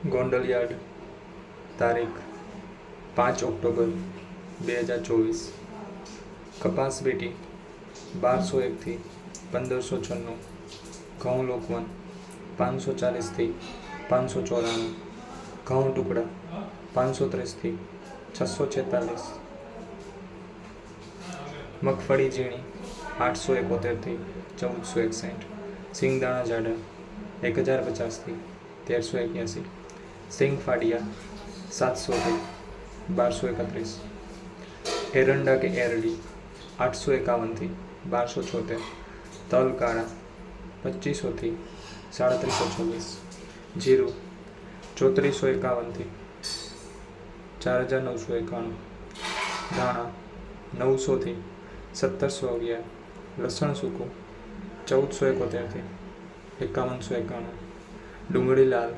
Gondal yard, તારીખ 5 October 2024. કપાસ બેટી 1201 થી 1596. ઘઉં લોકવન 540 થી 594. ઘઉં ટુકડા 530 થી 646. મગફળી ઝીણી 871 થી 1461. સિંગદાણા જાડા 1050 થી 1381. સિંગ ફાડિયા 700 થી 1231. એરંડા કે એરડી 851 થી 1276. તલ કાળા 2500 થી 3726. જીરું 3451 થી 4991. ધાણા 900 થી 1711. લસણ સૂકું 1471 થી 5191. ડુંગળી લાલ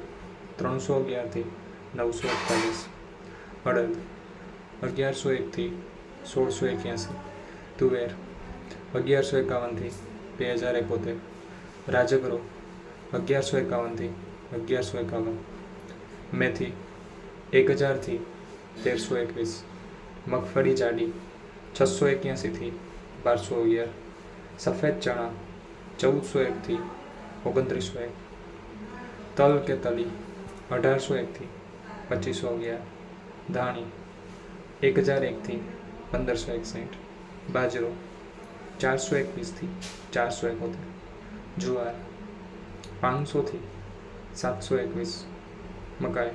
311 થી 941. અડદ 1101 થી 1681. તુવેર 1151 થી 2071. રાજગરો 1151 થી 1151. મેથી 1000 થી 1321. મગફળી જાડી 681 થી 1211. સફેદ ચણા 1401 થી 2901. તલ કે તલી 1801 થી 2511. ધાણી 1001 થી 1561. બાજરો 421 થી 471. જુવાર 500 થી 721. મકાઈ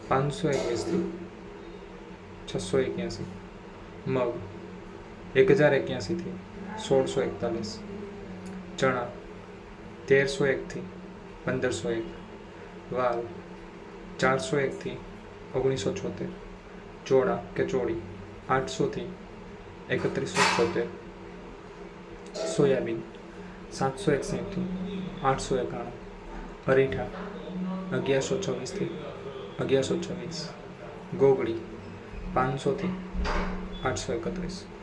521 થી 681. મગ 1081 થી 1641. ચણા 1301 થી 1501. વાલ 401 થી 1976. ચોળા કે ચોળી 800 થી 3176. સોયાબીન 761 થી 891. અરીઠા 1126 થી 1126. ગોગડી 500 થી 831.